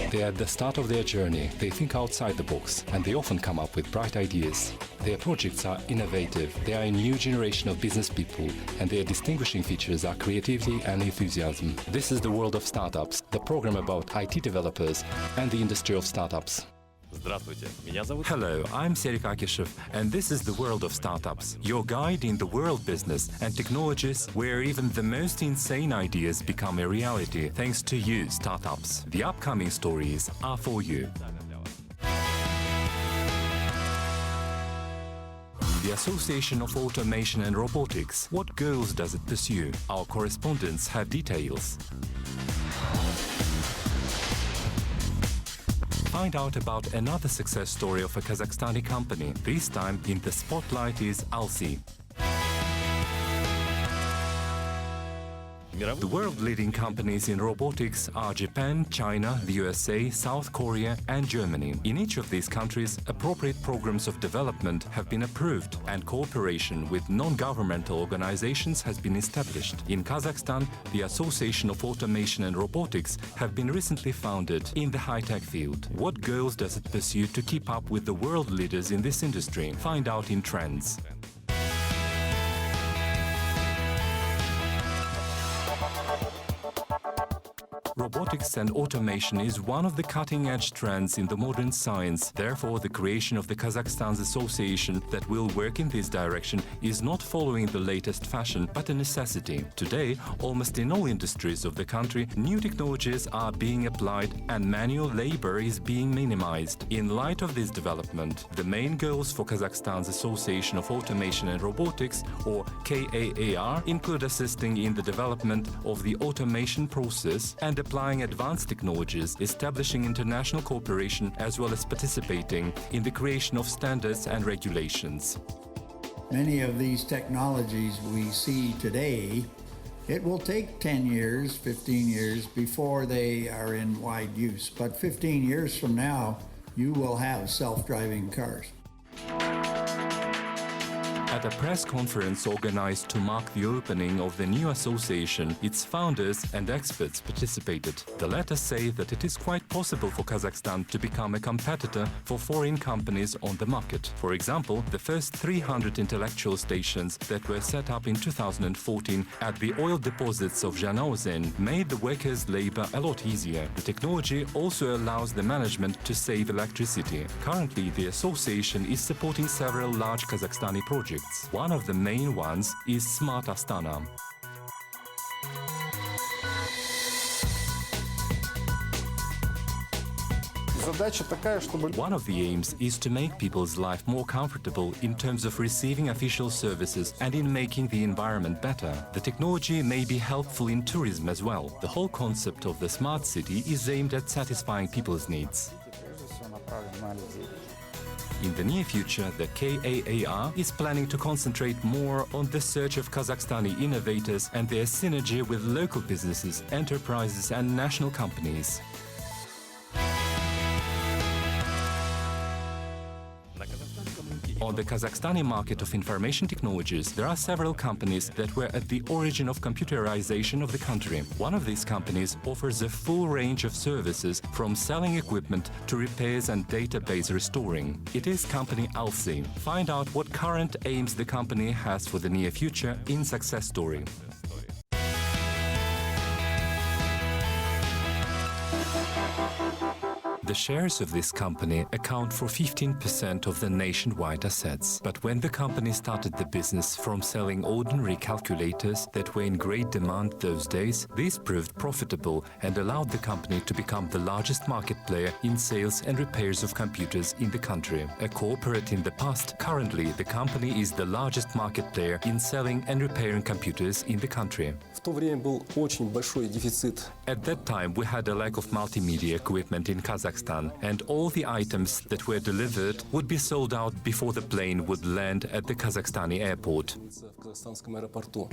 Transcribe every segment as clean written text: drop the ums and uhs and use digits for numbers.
They are at the start of their journey, they think outside the box, and they often come up with bright ideas. Their projects are innovative, they are a new generation of business people, and their distinguishing features are creativity and enthusiasm. This is the world of startups, the program about IT developers and the industry of startups. Hello, I'm Serik Akishev, and this is the world of startups, your guide in the world business and technologies where even the most insane ideas become a reality thanks to you, startups. The upcoming stories are for you. The Association of Automation and Robotics. What goals does it pursue? Our correspondents have details. Find out about another success story of a Kazakhstani company. This time in the spotlight is Alsi. The world-leading companies in robotics are Japan, China, the USA, South Korea and Germany. In each of these countries, appropriate programs of development have been approved and cooperation with non-governmental organizations has been established. In Kazakhstan, the Association of Automation and Robotics have been recently founded in the high-tech field. What goals does it pursue to keep up with the world leaders in this industry? Find out in Trends. Robotics and automation is one of the cutting-edge trends in the modern science. Therefore, the creation of the Kazakhstan's association that will work in this direction is not following the latest fashion, but a necessity. Today, almost in all industries of the country, new technologies are being applied and manual labor is being minimized. In light of this development, the main goals for Kazakhstan's Association of Automation and Robotics, or KAAR, include assisting in the development of the automation process and applying advanced technologies, establishing international cooperation, as well as participating in the creation of standards and regulations. Many of these technologies we see today, it will take 10 years, 15 years before they are in wide use. But 15 years from now, you will have self-driving cars. At a press conference organized to mark the opening of the new association, its founders and experts participated. The latter say that it is quite possible for Kazakhstan to become a competitor for foreign companies on the market. For example, the first 300 intellectual stations that were set up in 2014 at the oil deposits of Zhanaozen made the workers' labor a lot easier. The technology also allows the management to save electricity. Currently, the association is supporting several large Kazakhstani projects. One of the main ones is Smart Astana. One of the aims is to make people's life more comfortable in terms of receiving official services and in making the environment better. The technology may be helpful in tourism as well. The whole concept of the smart city is aimed at satisfying people's needs. In the near future, the KAAR is planning to concentrate more on the search of Kazakhstani innovators and their synergy with local businesses, enterprises and national companies. On the Kazakhstani market of information technologies, there are several companies that were at the origin of computerization of the country. One of these companies offers a full range of services from selling equipment to repairs and database restoring. It is company Alsi. Find out what current aims the company has for the near future in Success Story. The shares of this company account for 15% of the nationwide assets. But when the company started the business from selling ordinary calculators that were in great demand those days, this proved profitable and allowed the company to become the largest market player in sales and repairs of computers in the country. A corporate in the past, currently the company is the largest market player in selling and repairing computers in the country. At that time, we had a lack of multimedia equipment in Kazakhstan, and all the items that were delivered would be sold out before the plane would land at the Kazakhstani airport.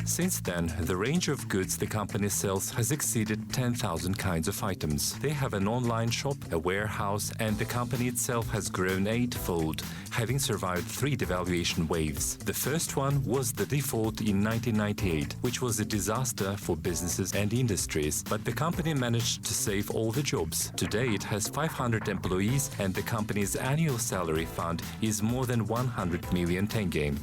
Since then, the range of goods the company sells has exceeded 10,000 kinds of items. They have an online shop, a warehouse, and the company itself has grown eightfold, having survived 3 devaluation waves. The first one was the default in 1998, which was a disaster for businesses and industries, but the company managed to save all the jobs. Today it has 500 employees and the company's annual salary fund is more than 100 million tenge.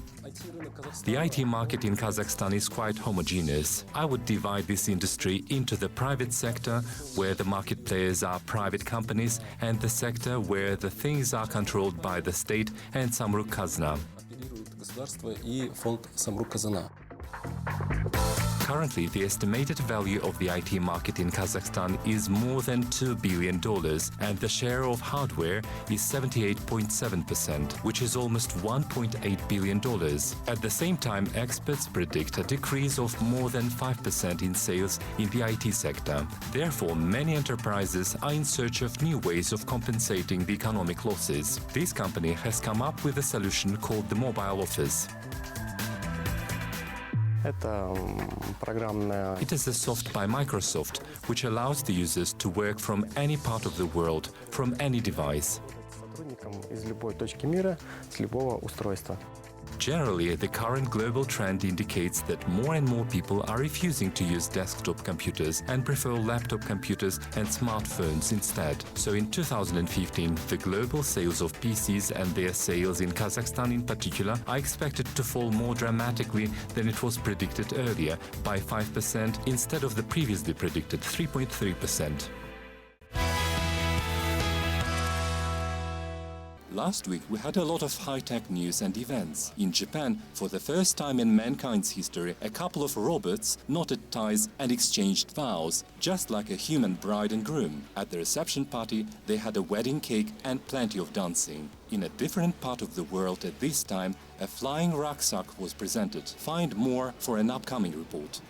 The IT market in Kazakhstan is quite homogeneous. I would divide this industry into the private sector, where the market players are private companies, and the sector where the things are controlled by the state and Samruk-Kazna. Currently, the estimated value of the IT market in Kazakhstan is more than $2 billion, and the share of hardware is 78.7%, which is almost $1.8 billion. At the same time, experts predict a decrease of more than 5% in sales in the IT sector. Therefore, many enterprises are in search of new ways of compensating the economic losses. This company has come up with a solution called the Mobile Office. It is a soft by Microsoft, which allows the users to work from any part of the world, from any device. Generally, the current global trend indicates that more and more people are refusing to use desktop computers and prefer laptop computers and smartphones instead. So in 2015, the global sales of PCs and their sales in Kazakhstan in particular are expected to fall more dramatically than it was predicted earlier, by 5% instead of the previously predicted 3.3%. Last week, we had a lot of high-tech news and events. In Japan, for the first time in mankind's history, a couple of robots knotted ties and exchanged vows, just like a human bride and groom. At the reception party, they had a wedding cake and plenty of dancing. In a different part of the world at this time, a flying rucksack was presented. Find more for an upcoming report.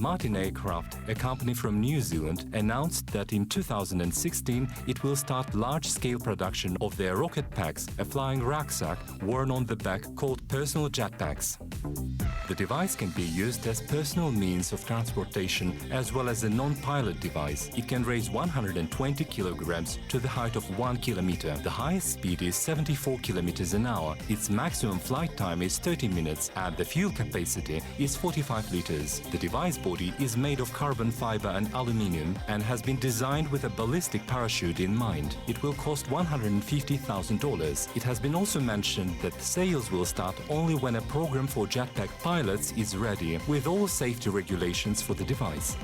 Martin Aircraft, a company from New Zealand, announced that in 2016 it will start large-scale production of their rocket packs, a flying rucksack worn on the back called personal jetpacks. The device can be used as personal means of transportation as well as a non-pilot device. It can raise 120 kilograms to the height of 1 kilometer. The highest speed is 74 kilometers an hour. Its maximum flight time is 30 minutes and the fuel capacity is 45 liters. The device body is made of carbon fiber and aluminium and has been designed with a ballistic parachute in mind. It will cost $150,000. It has been also mentioned that sales will start only when a program for jetpack pilots is ready, with all safety regulations for the device.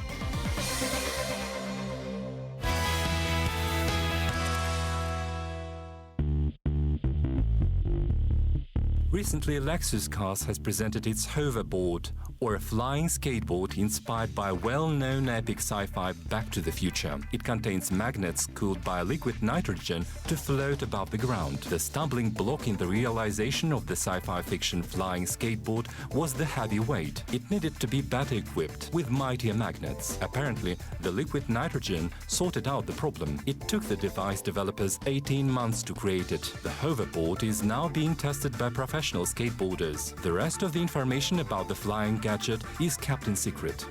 Recently, Lexus Cars has presented its hoverboard, or a flying skateboard inspired by well-known epic sci-fi Back to the Future. It contains magnets cooled by liquid nitrogen to float above the ground. The stumbling block in the realization of the sci-fi fiction flying skateboard was the heavy weight. It needed to be better equipped with mightier magnets. Apparently, the liquid nitrogen sorted out the problem. It took the device developers 18 months to create it. The hoverboard is now being tested by professional skateboarders. The rest of the information about the flying gadget is kept in secret.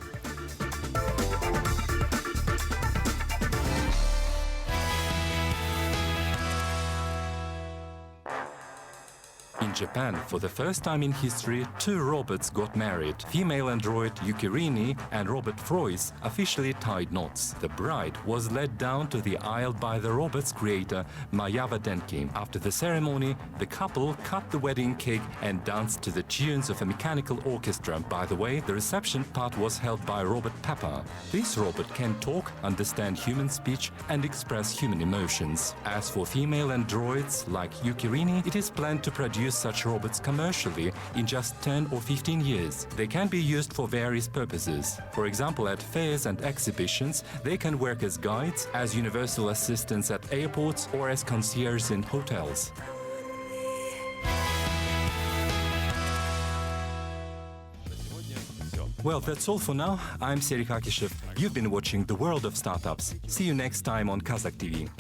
In Japan, for the first time in history, two robots got married. Female android Yukirini and Robert Frois officially tied knots. The bride was led down to the aisle by the robot's creator, Mayava Denki. After the ceremony, the couple cut the wedding cake and danced to the tunes of a mechanical orchestra. By the way, the reception part was held by Robert Pepper. This robot can talk, understand human speech, and express human emotions. As for female androids like Yukirini, it is planned to produce such robots commercially in just 10 or 15 years. They can be used for various purposes. For example, at fairs and exhibitions, they can work as guides, as universal assistants at airports, or as concierges in hotels. Well, that's all for now. I'm Serik Akishev. You've been watching The World of Startups. See you next time on Kazakh TV.